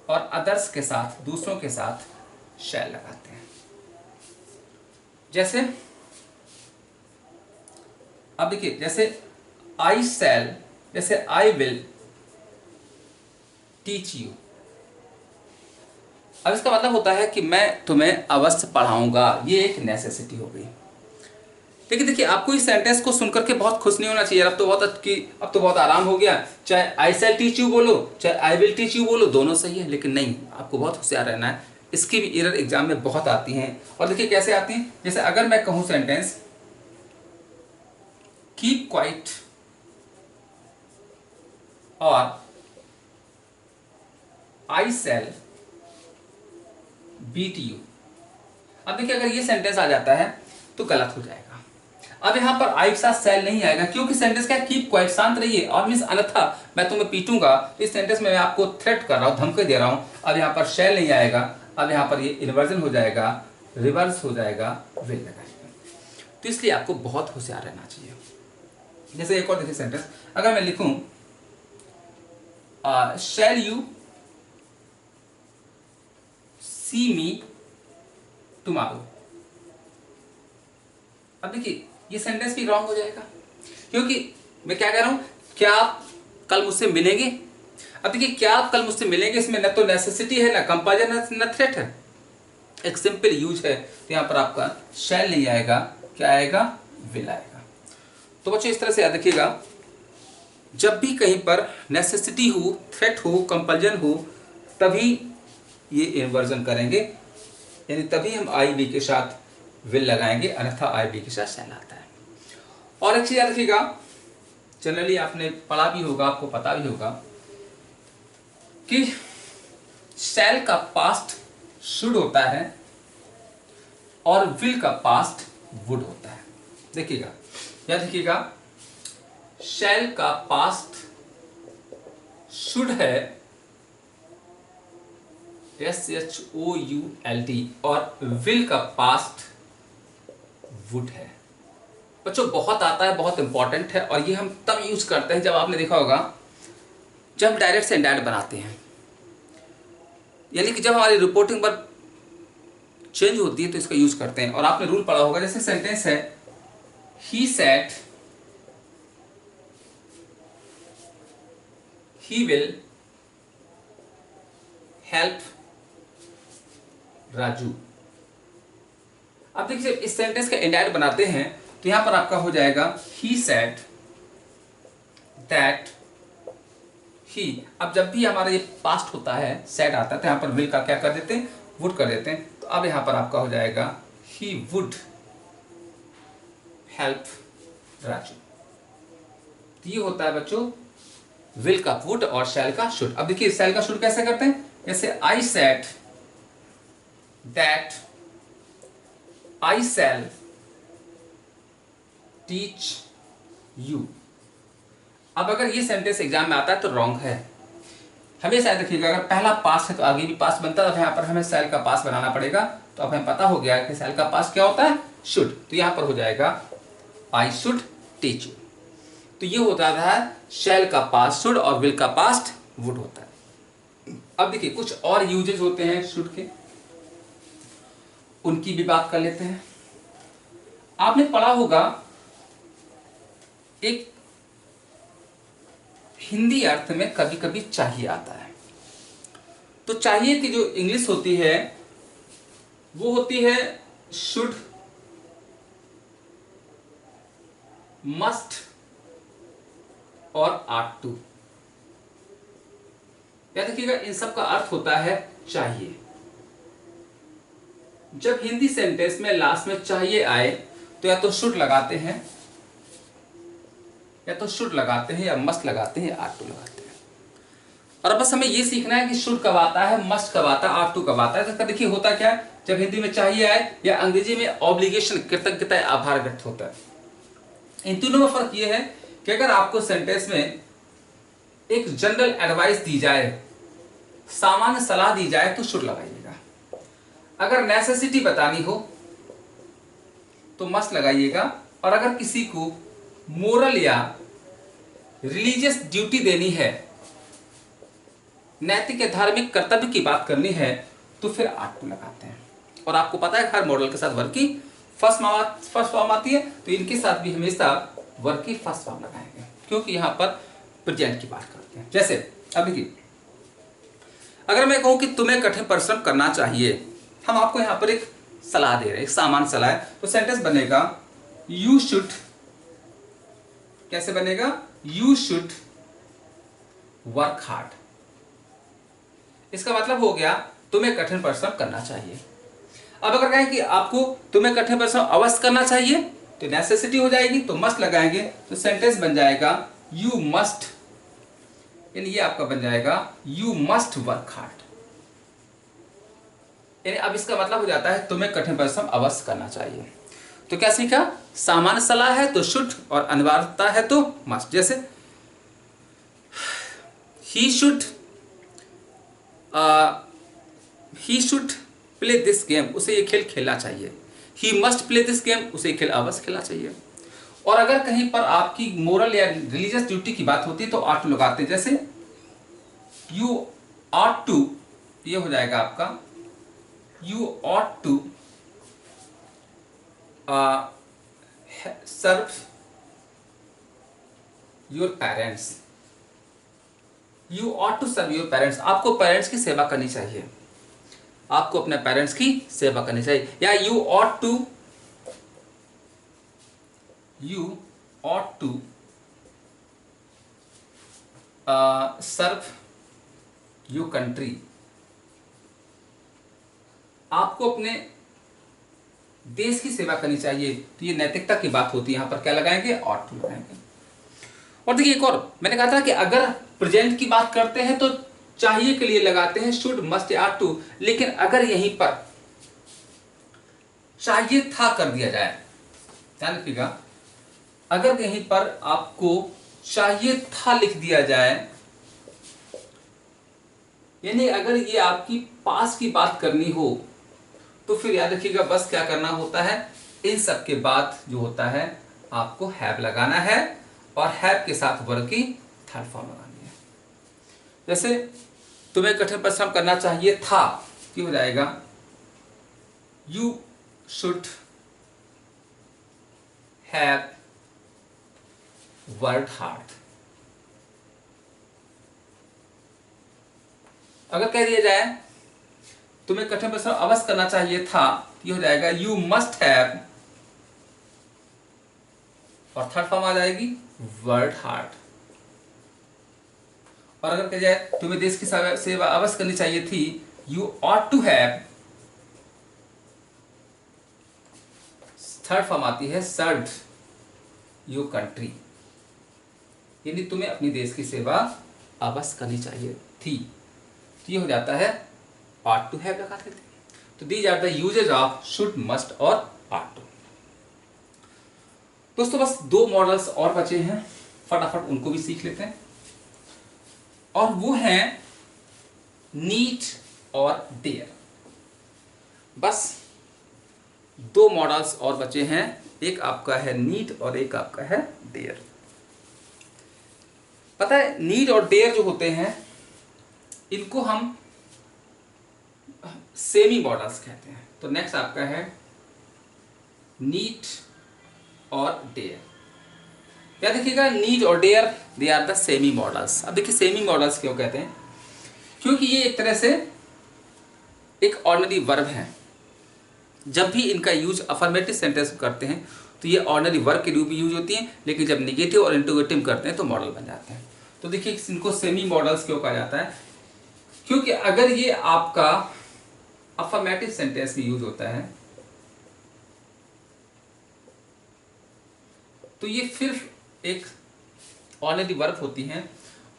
और अदर्स के साथ, दूसरों के साथ शैल लगाते हैं। जैसे अब देखिए, जैसे आई शैल, जैसे आई विल टीच यू, अब इसका मतलब होता है कि मैं तुम्हें अवश्य पढ़ाऊंगा, ये एक नेसेसिटी हो गई। लेकिन देखिए आपको इस सेंटेंस को सुनकर के बहुत खुश नहीं होना चाहिए, अब तो बहुत आराम हो गया, चाहे आई शैल टीच यू बोलो चाहे आई विल टीच यू बोलो, दोनों सही है। लेकिन नहीं, आपको बहुत होशियार रहना है, इसकी भी एरर एग्जाम में बहुत आती हैं। और देखिए कैसे आती हैं, जैसे अगर मैं कहूं सेंटेंस कीप क्वाइट और आई शैल बीट यू, अब देखिए अगर ये सेंटेंस आ जाता है तो गलत हो जाएगा। अब यहां पर आई के साथ शैल नहीं आएगा, क्योंकि सेंटेंस क्या है, कीप क्वाइट, शांत रहिए, और मींस अन्यथा मैं तुम्हें पीटूंगा, तो इस सेंटेंस में मैं आपको थ्रेट कर रहा हूं, धमकी दे रहा हूं। अब यहां पर शैल नहीं आएगा, अब यहां पर ये इन्वर्जन हो जाएगा, रिवर्स हो जाएगा, विल लगाएगा। तो इसलिए आपको बहुत होशियार रहना चाहिए। जैसे एक और देखिए सेंटेंस, अगर मैं लिखूं shall you see me tomorrow, अब देखिए ये सेंटेंस भी रॉन्ग हो जाएगा, क्योंकि मैं क्या कह रहा हूं, क्या आप कल मुझसे मिलेंगे। अब देखिए क्या आप कल मुझसे मिलेंगे, इसमें न तो नेसेसिटी है, ना कंपल्जन है, न थ्रेट है, एक सिंपल यूज है। तो यहां पर आपका शैल नहीं आएगा, क्या आएगा, विल आएगा। तो बच्चों इस तरह से याद रखिएगा, जब भी कहीं पर नेसेसिटी हो, थ्रेट हो, कंपल्जन हो, तभी ये इन्वर्जन करेंगे, यानी तभी हम आई वी के साथ विल लगाएंगे, अन्यथा आई वी के साथ शैल आता है। और एक चीज याद रखिएगा, जनरली आपने पढ़ा भी होगा, आपको पता भी होगा कि शैल का पास्ट शुड होता है और विल का पास्ट वुड होता है। देखिएगा, याद रखिएगा, शैल का पास्ट शुड है SHOULT और विल का पास्ट वुड है। बच्चों बहुत आता है, बहुत इंपॉर्टेंट है, और ये हम तब यूज करते हैं जब आपने देखा होगा जब हम डायरेक्ट से इनडायरेक्ट बनाते हैं, यानी कि जब हमारी रिपोर्टिंग पर चेंज होती है तो इसका यूज करते हैं। और आपने रूल पढ़ा होगा, जैसे सेंटेंस है he said he will help Raju. अब देखिए इस सेंटेंस का इंडायरेक्ट बनाते हैं तो यहां पर आपका हो जाएगा ही सेड दैट ही। अब जब भी हमारा ये पास्ट होता है, सेड आता है, तो यहां पर विल का क्या कर देते हैं, वुड कर देते हैं। तो अब यहां पर आपका हो जाएगा ही वुड हेल्प राजू। तो ये होता है बच्चों विल का वुड और शैल का शुड। अब देखिए शैल का शुड कैसे करते हैं, जैसे I said that I shall teach you. अब अगर ये सेंटेंस एग्जाम में आता है तो रॉन्ग है। हमेशा याद रखिएगा अगर पहला पास है तो आगे भी पास बनता है। अब यहाँ पर हमें शैल का पास बनाना पड़ेगा। तो अब हमें पता हो गया कि शैल का पास क्या होता है, शुड। तो यहाँ पर हो जाएगा आई शुड टीच यू। तो ये होता है शैल का पास्ट शुड और विल का पास्ट वुड होता है। अब देखिए कुछ और यूजेस होते हैं शुड के, उनकी भी बात कर लेते हैं। आपने पढ़ा होगा एक हिंदी अर्थ में कभी कभी चाहिए आता है। तो चाहिए की जो इंग्लिश होती है वो होती है शुड, मस्ट और आट टू। याद रखिएगा इन सब का अर्थ होता है चाहिए। जब हिंदी सेंटेंस में लास्ट में चाहिए आए तो या तो शुड लगाते हैं, या तो शुड लगाते हैं, या मस्ट लगाते हैं, या आट टू लगाते हैं। और बस हमें ये सीखना है कि शुड कब आता है, मस्ट कब आता है, आट टू कब आता है। तो देखिए होता क्या है, जब हिंदी में चाहिए आए या अंग्रेजी में ऑब्लिगेशन कृतज्ञता आभार व्यक्त होता है। इन तीनों में फर्क ये है कि अगर आपको सेंटेंस में एक जनरल एडवाइस दी जाए, सामान्य सलाह दी जाए, तो शुड लगाइएगा। अगर नेसेसिटी बतानी हो तो मस्ट लगाइएगा। और अगर किसी को मोरल या रिलीजियस ड्यूटी देनी है, नैतिक या धार्मिक कर्तव्य की बात करनी है, तो फिर आट टू लगाते हैं। और आपको पता है हर मॉडल के साथ वर्ब की फर्स्ट फॉर्म आती है, तो इनके साथ भी हमेशा वर्ब की फर्स्ट फॉर्म लगाएंगे, क्योंकि यहां पर प्रेजेंट की बात करते हैं। जैसे अब देखिए अगर मैं कहूं कि तुम्हें कठिन परिश्रम करना चाहिए, हम आपको यहां पर एक सलाह दे रहे हैं, एक सामान्य सलाह है। तो सेंटेंस बनेगा यू शुड, कैसे बनेगा, यू शुड वर्क हार्ड। इसका मतलब हो गया तुम्हें कठिन परिश्रम करना चाहिए। अब अगर कहें कि आपको तुम्हें कठिन परिश्रम अवश्य करना चाहिए, तो नेसेसिटी हो जाएगी, तो मस्ट लगाएंगे। तो सेंटेंस बन जाएगा यू मस्ट, यानी ये आपका बन जाएगा यू मस्ट वर्क हार्ड। यानी अब इसका मतलब हो जाता है तुम्हें कठिन परिश्रम अवश्य करना चाहिए। तो क्या सीखा, सामान्य सलाह है तो शुड, और अनिवार्यता है तो मस्ट। जैसे he should play this game, उसे ये खेल खेलना चाहिए। He must play this game, उसे ये खेल अवश्य खेलना चाहिए। और अगर कहीं पर आपकी मोरल या रिलीजियस ड्यूटी की बात होती है तो आट टू लगाते हैं। जैसे यू ऑट टू, ये हो जाएगा आपका you ought to serve your parents. You ought to serve your parents, आपको पेरेंट्स की सेवा करनी चाहिए, आपको अपने पेरेंट्स की सेवा करनी चाहिए। या you ought to serve your country, आपको अपने देश की सेवा करनी चाहिए। तो ये नैतिकता की बात होती है, यहां पर क्या लगाएंगे, ऑट टू लगाएंगे। और देखिए एक और मैंने कहा था कि अगर प्रेजेंट की बात करते हैं तो चाहिए के लिए लगाते हैं शुड, मस्ट या आट टू। लेकिन अगर यहीं पर चाहिए था कर दिया जाए, ध्यान रखिएगा, अगर यहीं पर आपको चाहिए था लिख दिया जाए, यानी अगर ये आपकी पास की बात करनी हो, तो फिर याद रखिएगा बस क्या करना होता है, इन सब के बाद जो होता है आपको हैव लगाना है, और हैव के साथ वर्ब की थर्ड फॉर्म लगानी है। जैसे तुम्हें कठिन परिश्रम करना चाहिए था, क्या हो जाएगा, you should have worked hard. अगर कह दिया जाए तुम्हें कठिन परिश्रम अवश्य करना चाहिए था, ये हो जाएगा यू मस्ट हैव, और थर्ड फॉर्म आ जाएगी वर्क हार्ड। और अगर कहा जाए तुम्हें देश की सेवा अवश्य करनी चाहिए थी, you ought to have, third form आती है सर्व्ड योर कंट्री, यानी तुम्हें अपनी देश की सेवा अवश्य करनी चाहिए थी। तो ये हो जाता है ऑट टू हैव लगा देते हैं। तो these are the usages of should, must और ऑट टू। दोस्तों बस दो मॉडल्स और बचे हैं, फटाफट उनको भी सीख लेते हैं, और वो हैं नीड और डेयर। बस दो मॉडल्स और बचे हैं, एक आपका है नीड और एक आपका है डेयर। पता है नीड और डेयर जो होते हैं इनको हम सेमी मॉडल्स कहते हैं। तो नेक्स्ट आपका है नीड और डेयर। क्या देखिएगा, नीड और dare they are the semi modals. अब देखिए सेमी मॉडल्स क्यों कहते हैं, क्योंकि ये एक तरह से एक ऑर्डिनरी वर्ब है। जब भी इनका यूज अफर्मेटिव सेंटेंस करते हैं तो ये ऑर्डिनरी वर्ब के रूप में यूज होती हैं, लेकिन जब निगेटिव और इंटरोगेटिव करते हैं तो मॉडल बन जाते हैं। तो देखिए इनको सेमी मॉडल्स क्यों कहा जाता है, क्योंकि अगर ये आपका अफर्मेटिव सेंटेंस में यूज होता है तो ये फिर एक ऑर्डिनरी वर्ब होती हैं,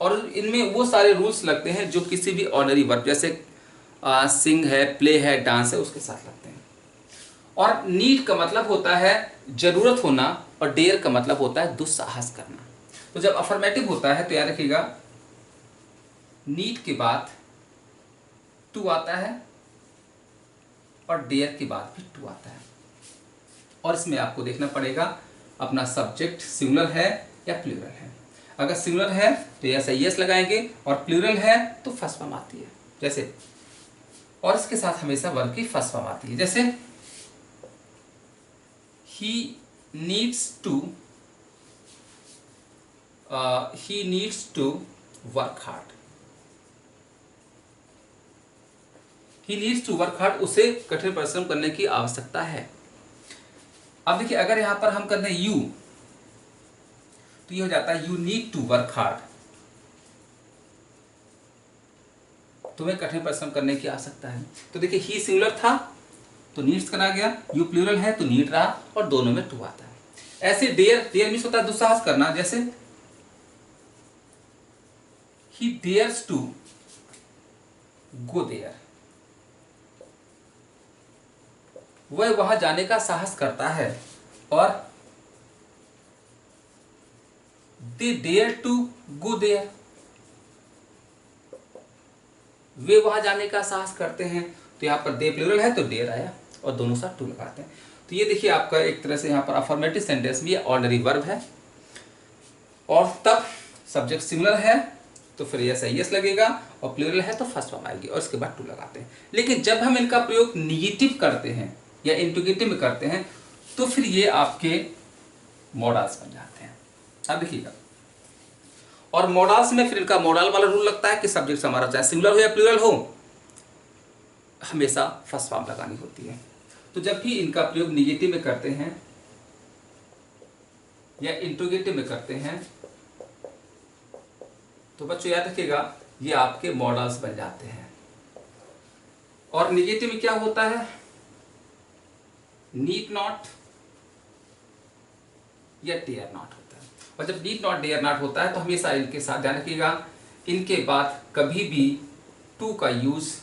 और इनमें वो सारे रूल्स लगते हैं जो किसी भी ऑर्डिनरी वर्ब जैसे सिंग है, प्ले है, डांस है उसके साथ लगते हैं। और नीड का मतलब होता है जरूरत होना, और डेयर का मतलब होता है दुस्साहस करना। तो जब अफर्मेटिव होता है तो याद रखिएगा नीड के बाद टू आता है और डेयर के बाद भी टू आता है। और इसमें आपको देखना पड़ेगा अपना सब्जेक्ट सिंगुलर है या प्लूरल है। अगर सिंगुलर है तो यस यस लगाएंगे, और प्लूरल है तो फर्स्ट फॉर्म आती है जैसे, और इसके साथ हमेशा वर्ब की फर्स्ट फॉर्म आती है जैसे he needs to work hard। he needs to work hard, उसे कठिन परिश्रम करने की आवश्यकता है। अब देखिए अगर यहां पर हम कर दें यू तो ये हो जाता है you need to work hard, तुम्हें कठिन परिश्रम करने की आवश्यकता है। तो देखिए ही सिंगुलर था तो नीड्स करा गया, यू प्लूरल है तो नीड रहा, और दोनों में टू आता है। ऐसे डेयर मीन्स होता है दुस्साहस करना, जैसे ही डेयर्स टू गो देयर, वह वहां जाने का साहस करता है। और दे डेयर टू गो देयर, वे वहां जाने का साहस करते हैं। तो यहां पर दे प्लूरल है तो डेयर आया, और दोनों साथ टू लगाते हैं। तो ये देखिए आपका एक तरह से यहाँ पर अफर्मेटिव सेंटेंस भी ऑर्डिनरी वर्ब है, और तब सब्जेक्ट सिंगुलर है तो फिर यस यस लगेगा, और प्लूरल है तो फर्स्ट फॉर्म आएगी, और इसके बाद टू लगाते हैं। लेकिन जब हम इनका प्रयोग निगेटिव करते हैं या इंट्रोगेटिव में करते हैं तो फिर ये आपके मॉडल्स बन जाते हैं। अब देखिएगा, और मॉडल्स में फिर इनका मॉडल वाला रूल लगता है कि सब्जेक्ट हमारा चाहे सिंगुलर हो या प्लूरल हो हमेशा फर्स्ट फॉर्म लगानी होती है। तो जब भी इनका प्रयोग निगेटिव में करते हैं या इंट्रोगेटिव में करते हैं तो बच्चों याद रखिएगा ये आपके मॉडल्स बन जाते हैं। और निगेटिव में क्या होता है, नीड नॉट या डेयर नॉट होता है। और जब नीड नॉट डेयर नॉट होता है तो हमेशा इनके साथ ध्यान रखिएगा इनके बाद कभी भी टू का यूज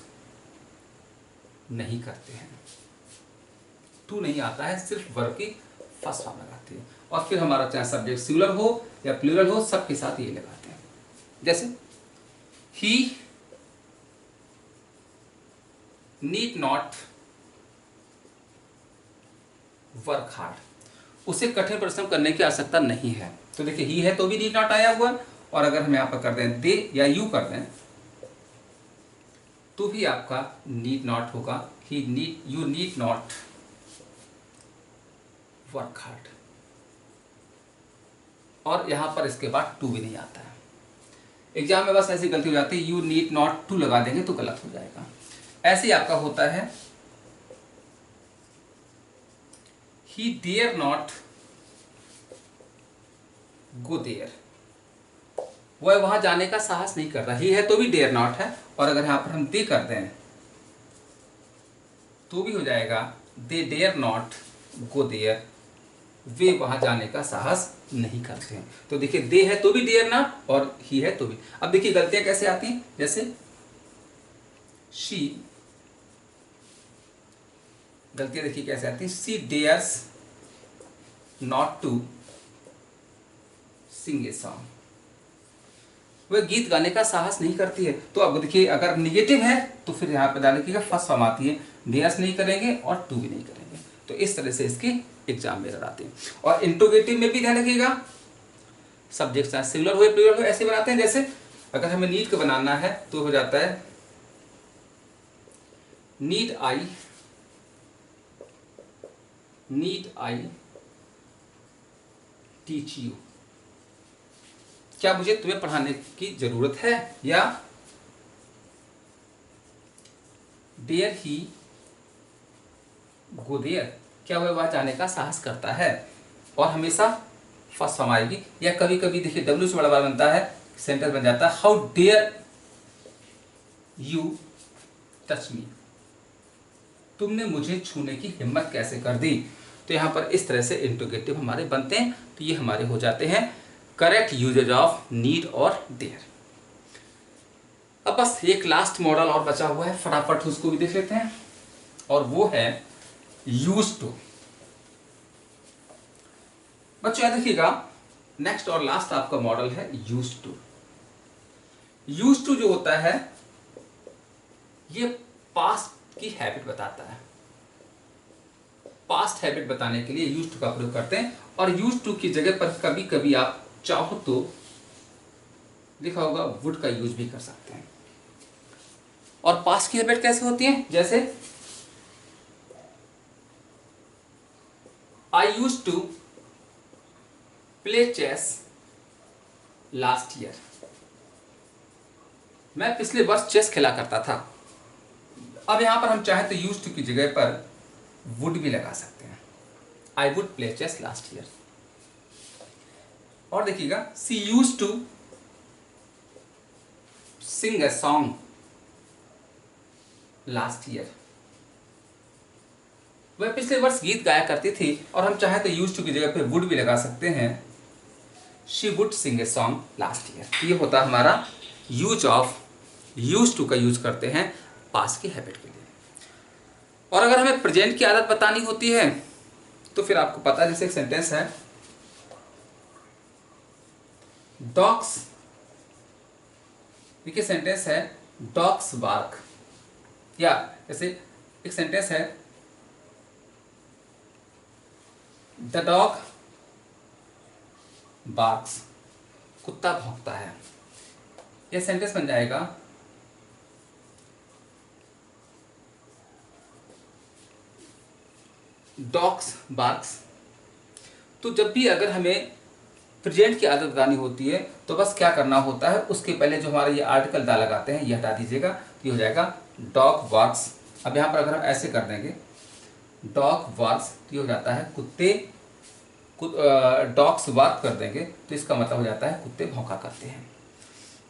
नहीं करते हैं, टू नहीं आता है, सिर्फ वर्ब की फर्स्ट फॉर्म लगाते हैं। और फिर हमारा चाहे सब्जेक्ट सिंगुलर हो या प्लूरल हो सबके साथ ये लगाते हैं। जैसे ही नीड नॉट वर्क हार्ड, उसे कठिन परिश्रम करने की आवश्यकता नहीं है। तो देखिए ही है तो भी नीड नॉट आया हुआ, और अगर हम यहां पर कर दें दे या यू कर दें तो भी आपका नीड नॉट होगा, you need not work hard, और यहां पर इसके बाद टू भी नहीं आता है। एग्जाम में बस ऐसी गलती हो जाती है, यू नीड नॉट टू लगा देंगे तो गलत हो जाएगा। ऐसे ही आपका होता है he dare not go there, वह वहां जाने का साहस नहीं कर रहा। ही है तो भी डेयर नॉट है, और अगर यहां पर हम दे करते हैं तो भी हो जाएगा दे डेयर नॉट गो देयर, वे वहां जाने का साहस नहीं करते हैं। तो देखिए दे है तो भी डेयर नॉट और ही है तो भी। अब देखिए गलतियां कैसे आती हैं, जैसे शी, गलतियां देखिए कैसे आती हैं, she dares not to sing a song, वह गीत गाने का साहस नहीं करती है। तो अब देखिए अगर निगेटिव है तो फिर यहाँ पे ध्यान रखिएगा फर्स्ट फॉर्म आती है, डेयर्स नहीं करेंगे और टू भी नहीं करेंगे। तो इस तरह से इसके एग्जाम में एरर आते हैं। और इंट्रोगेटिव में भी ध्यान रखिएगा, सब्जेक्ट चाहे सिंगुलर हुए प्लूरल हो ऐसे बनाते हैं। जैसे अगर हमें नीड का बनाना है तो हो जाता है नीड आई टीच यू, क्या मुझे तुम्हें पढ़ाने की जरूरत है। या डेयर ही गो देयर, क्या वह वहां जाने का साहस करता है, और हमेशा फर्स्ट फॉर्म आएगी। या कभी कभी देखिए डब्ल्यू से बड़ा बार बनता है, सेंटेंस बन जाता है how dare you touch me, तुमने मुझे छूने की हिम्मत कैसे कर दी। तो यहां पर इस तरह से इंट्रोगेटिव हमारे बनते हैं। तो ये हमारे हो जाते हैं करेक्ट यूजेज ऑफ नीड और डेयर। अब बस एक लास्ट मॉडल और बचा हुआ है, फटाफट उसको भी देख लेते हैं, और वो है यूज टू। बच्चों याद रखिएगा, नेक्स्ट और लास्ट आपका मॉडल है यूज टू। यूज टू जो होता है ये पास्ट की हैबिट बताता है। पास्ट हैबिट बताने के लिए यूज टू का प्रयोग करते हैं। और यूज टू की जगह पर कभी कभी आप चाहो तो लिखा होगा वुड का यूज भी कर सकते हैं। और पास्ट की हैबिट कैसे होती है, जैसे I use to play chess last year, मैं पिछले वर्ष चेस खेला करता था। अब यहां पर हम चाहें तो यूज टू की जगह पर वुड भी लगा सकते हैं, I would play chess last year. और देखिएगा she use to sing a song last year, वह पिछले वर्ष गीत गाया करती थी। और हम चाहें तो यूज टू की जगह पे वुड भी लगा सकते हैं, she would Singh a song last year. ये होता है हमारा यूज ऑफ यूज टू का यूज करते हैं पास्ट की हैबिट के लिए। और अगर हमें प्रेजेंट की आदत बतानी होती है तो फिर आपको पता है, जैसे एक सेंटेंस है डॉग्स, देखिए सेंटेंस है डॉग्स बार्क, या जैसे एक सेंटेंस है द डॉग बार्क्स, कुत्ता भौंकता है। यह सेंटेंस बन जाएगा डॉग्स बार्क्स। तो जब भी अगर हमें प्रेजेंट की आदत बतानी होती है तो बस क्या करना होता है, उसके पहले जो हमारे ये आर्टिकल दा लगाते हैं ये हटा दीजिएगा, तो ये हो जाएगा डॉग बार्क्स। अब यहाँ पर अगर हम ऐसे कर देंगे डॉग बार्क्स, तो ये हो जाता है कुत्ते, डॉग्स बार्क कर देंगे तो इसका मतलब हो जाता है कुत्ते भौंका करते हैं।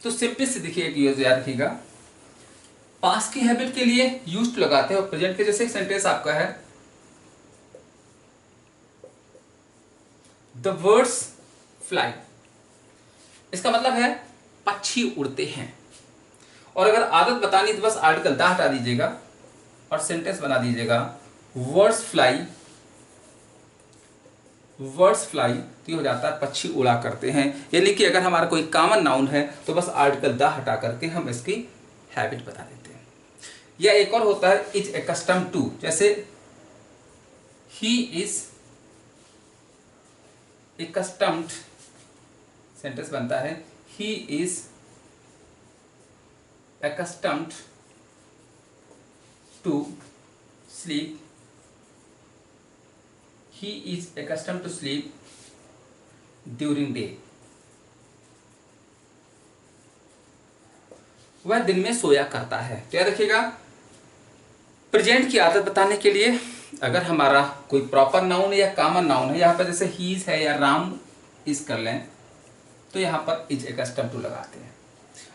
तो सिंपली से देखिए एक यूज याद रखिएगा, पास्ट की हैबिट के लिए यूज टू लगाते हैं, और प्रेजेंट के जैसे एक सेंटेंस आपका है द बर्ड्स फ्लाई, इसका मतलब है पक्षी उड़ते हैं। और अगर आदत बतानी तो बस आर्टिकल द हटा दीजिएगा और सेंटेंस बना दीजिएगा वर्ड्स फ्लाई, वर्ड्स फ्लाई, तो ये हो जाता है पक्षी उड़ा करते हैं। यानी कि अगर हमारा कोई कॉमन नाउन है तो बस आर्टिकल द हटा करके हम इसकी हैबिट बता देते हैं। या एक और होता है इज एक्स्टम टू, जैसे ही इज एक्स्टम्ड, सेंटेंस बनता है he is accustomed to sleep, he is accustomed to sleep during day, वह दिन में सोया करता है। तो याद रखिएगा प्रेजेंट की आदत बताने के लिए अगर हमारा कोई प्रॉपर नाउन या कॉमन नाउन है, यहाँ पर जैसे हीज है या राम इज कर लें, तो यहाँ पर इज एकस्टम टू लगाते हैं।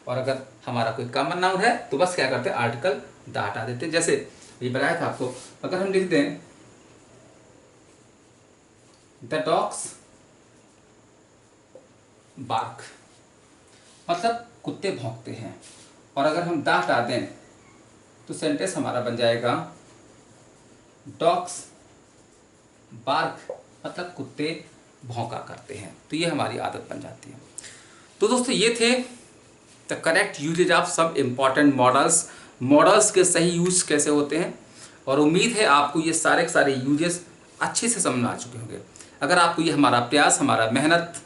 और अगर हमारा कोई कॉमन नाउन है तो बस क्या करते हैं, आर्टिकल द हटा देते हैं। जैसे ये बताया था आपको, अगर हम लिख दें द डॉग्स बार्क, मतलब कुत्ते भौंकते हैं। और अगर हम द हटा दें तो सेंटेंस हमारा बन जाएगा डॉग्स बार्क, मतलब कुत्ते भौंका करते हैं। तो ये हमारी आदत बन जाती है। तो दोस्तों ये थे the correct usages of some important modals के सही यूज कैसे होते हैं। और उम्मीद है आपको ये सारे के सारे यूजेस अच्छे से समझ में आ चुके होंगे। अगर आपको ये हमारा प्रयास, हमारा मेहनत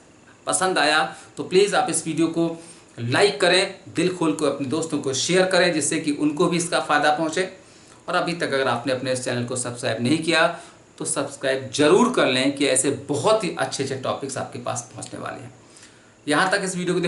पसंद आया तो प्लीज़ आप इस वीडियो को लाइक करें, दिल खोल कर अपने दोस्तों को शेयर करें, जिससे कि उनको भी इसका फ़ायदा पहुँचे। और अभी तक अगर आपने अपने इस चैनल को सब्सक्राइब नहीं किया तो सब्सक्राइब जरूर कर लें कि ऐसे बहुत ही अच्छे अच्छे टॉपिक्स आपके पास पहुँचने वाले हैं। यहाँ तक इस वीडियो को